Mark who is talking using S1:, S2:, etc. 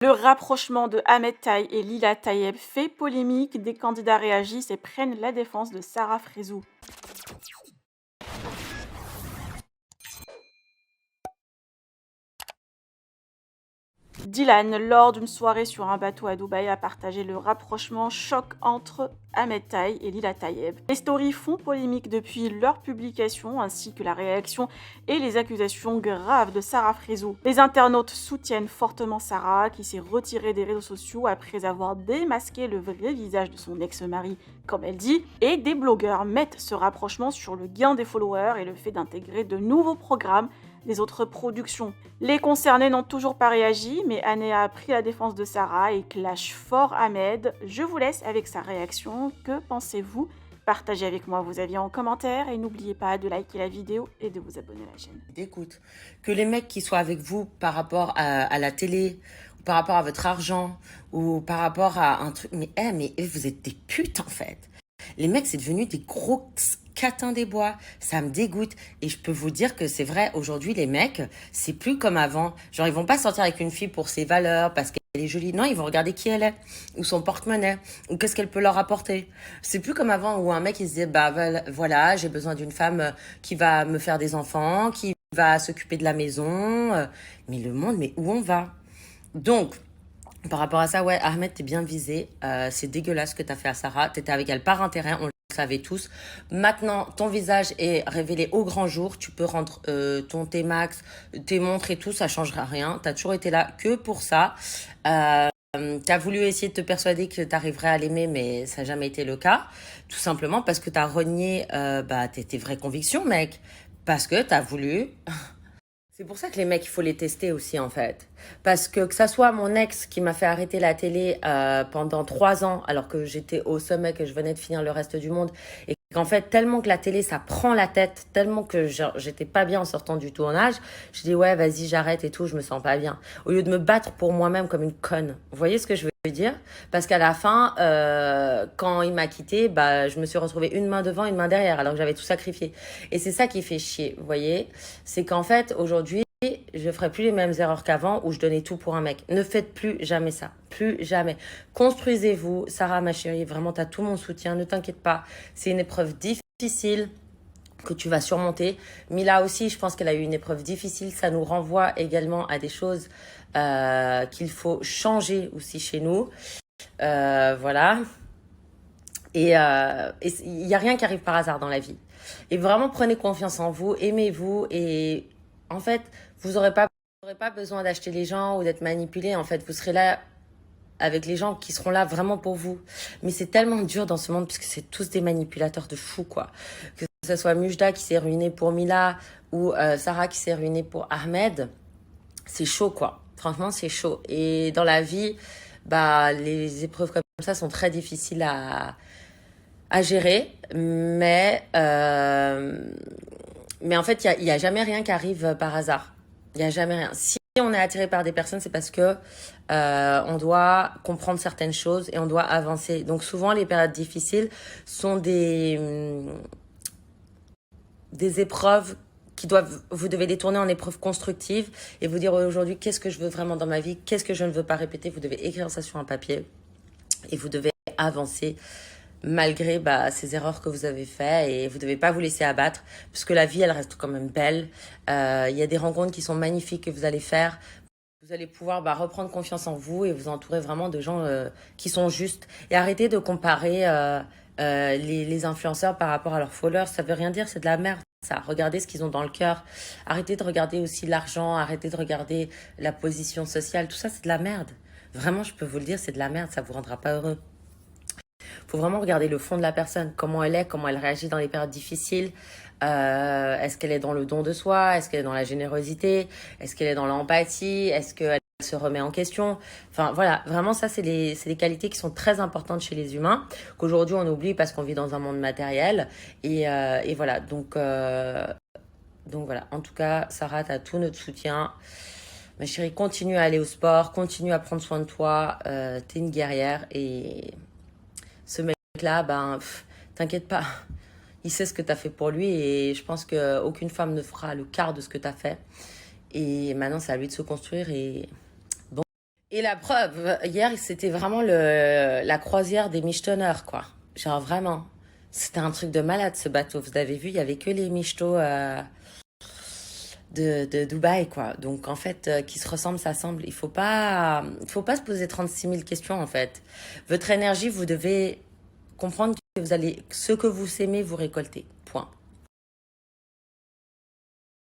S1: Le rapprochement de Ahmed Taï et Lila Tayeb fait polémique, des candidats réagissent et prennent la défense de Sarah Frézou. Dylan, lors d'une soirée sur un bateau à Dubaï, a partagé le rapprochement choc entre Ahmed Taï et Lila Tayeb. Les stories font polémique depuis leur publication, ainsi que la réaction et les accusations graves de Sarah Frézou. Les internautes soutiennent fortement Sarah, qui s'est retirée des réseaux sociaux après avoir démasqué le vrai visage de son ex-mari, comme elle dit, et des blogueurs mettent ce rapprochement sur le gain des followers et le fait d'intégrer de nouveaux programmes des autres productions. Les concernés n'ont toujours pas réagi, mais Anne a pris la défense de Sarah et clash fort Ahmed. Je vous laisse avec sa réaction. Que pensez-vous? Partagez avec moi vos avis en commentaire et n'oubliez pas de liker la vidéo et de vous abonner à la chaîne.
S2: D'écoute, que les mecs qui soient avec vous par rapport à la télé, ou par rapport à votre argent, ou par rapport à un truc... mais vous êtes des putes en fait. Les mecs, c'est devenu des gros catins des bois. Ça me dégoûte. Et je peux vous dire que c'est vrai, aujourd'hui, les mecs, c'est plus comme avant. Genre, ils vont pas sortir avec une fille pour ses valeurs, parce qu'elle est jolie. Non, ils vont regarder qui elle est, ou son porte-monnaie, ou qu'est-ce qu'elle peut leur apporter. C'est plus comme avant où un mec, il se disait, bah voilà, j'ai besoin d'une femme qui va me faire des enfants, qui va s'occuper de la maison. Mais le monde, mais où on va? Donc, par rapport à ça, ouais, Ahmed, t'es bien visé. C'est dégueulasse ce que t'as fait à Sarah. T'étais avec elle par intérêt, on le savait tous. Maintenant, ton visage est révélé au grand jour. Tu peux rendre ton T-Max, tes montres et tout, ça changera rien. T'as toujours été là que pour ça. T'as voulu essayer de te persuader que t'arriverais à l'aimer, mais ça n'a jamais été le cas. Tout simplement parce que t'as renié tes vraies convictions, mec. Parce que t'as voulu... C'est pour ça que les mecs, il faut les tester aussi, en fait. Parce que ça soit mon ex qui m'a fait arrêter la télé pendant 3 ans, alors que j'étais au sommet, que je venais de finir le reste du monde, et qu'en fait, tellement que la télé, ça prend la tête, tellement que j'étais pas bien en sortant du tournage, je dis ouais, vas-y, j'arrête et tout, je me sens pas bien. Au lieu de me battre pour moi-même comme une conne. Vous voyez ce que je veux dire? Parce qu'à la fin, quand il m'a quitté, bah, je me suis retrouvée une main devant, une main derrière, alors que j'avais tout sacrifié. Et c'est ça qui fait chier, vous voyez? C'est qu'en fait, aujourd'hui, je ferai plus les mêmes erreurs qu'avant où je donnais tout pour un mec. Ne faites plus jamais ça. Plus jamais. Construisez-vous. Sarah, ma chérie, vraiment, t'as tout mon soutien. Ne t'inquiète pas. C'est une épreuve difficile que tu vas surmonter. Mila aussi, je pense qu'elle a eu une épreuve difficile. Ça nous renvoie également à des choses qu'il faut changer aussi chez nous. Voilà. Et il n'y a rien qui arrive par hasard dans la vie. Et vraiment, prenez confiance en vous, aimez-vous. Et en fait, vous aurez pas besoin d'acheter les gens ou d'être manipulé. En fait, vous serez là avec les gens qui seront là vraiment pour vous. Mais c'est tellement dur dans ce monde puisque c'est tous des manipulateurs de fous, quoi. Que ce soit Mujda qui s'est ruinée pour Mila ou Sarah qui s'est ruinée pour Ahmed, c'est chaud, quoi. Franchement, c'est chaud. Et dans la vie, bah, les épreuves comme ça sont très difficiles à gérer, mais en fait, il y a jamais rien qui arrive par hasard. Il y a jamais rien. Si on est attiré par des personnes, c'est parce que on doit comprendre certaines choses et on doit avancer. Donc souvent, les périodes difficiles sont des épreuves vous devez les tourner en épreuves constructives et vous dire aujourd'hui qu'est-ce que je veux vraiment dans ma vie, qu'est-ce que je ne veux pas répéter. Vous devez écrire ça sur un papier et vous devez avancer malgré ces erreurs que vous avez faites et vous ne devez pas vous laisser abattre parce que la vie, elle reste quand même belle. Il y a des rencontres qui sont magnifiques que vous allez faire. Vous allez pouvoir reprendre confiance en vous et vous entourer vraiment de gens qui sont justes. Et arrêtez de comparer les influenceurs par rapport à leurs followers. Ça veut rien dire, c'est de la merde. Ça. Regardez ce qu'ils ont dans le cœur. Arrêtez de regarder aussi l'argent. Arrêtez de regarder la position sociale. Tout ça, c'est de la merde. Vraiment, je peux vous le dire, c'est de la merde. Ça vous rendra pas heureux. Faut vraiment regarder le fond de la personne, comment elle est, comment elle réagit dans les périodes difficiles. Est-ce qu'elle est dans le don de soi? Est-ce qu'elle est dans la générosité? Est-ce qu'elle est dans l'empathie? Est-ce qu'elle se remet en question? Enfin voilà, vraiment ça c'est des qualités qui sont très importantes chez les humains, qu'aujourd'hui on oublie parce qu'on vit dans un monde matériel. Et voilà, donc voilà. En tout cas, Sarah, t'as tout notre soutien. Ma chérie, continue à aller au sport, continue à prendre soin de toi. T'es une guerrière et ce mec-là, t'inquiète pas. Il sait ce que t'as fait pour lui et je pense qu'aucune femme ne fera le quart de ce que t'as fait. Et maintenant, c'est à lui de se construire et bon. Et la preuve, hier, c'était vraiment la croisière des michetonneurs, quoi. Genre vraiment. C'était un truc de malade, ce bateau. Vous avez vu, il y avait que les michetots de Dubaï, quoi. Donc, en fait, qui se ressemblent, s'assemblent. Il faut pas se poser 36 000 questions, en fait. Votre énergie, vous devez comprendre que ce que vous aimez, vous récoltez. Point.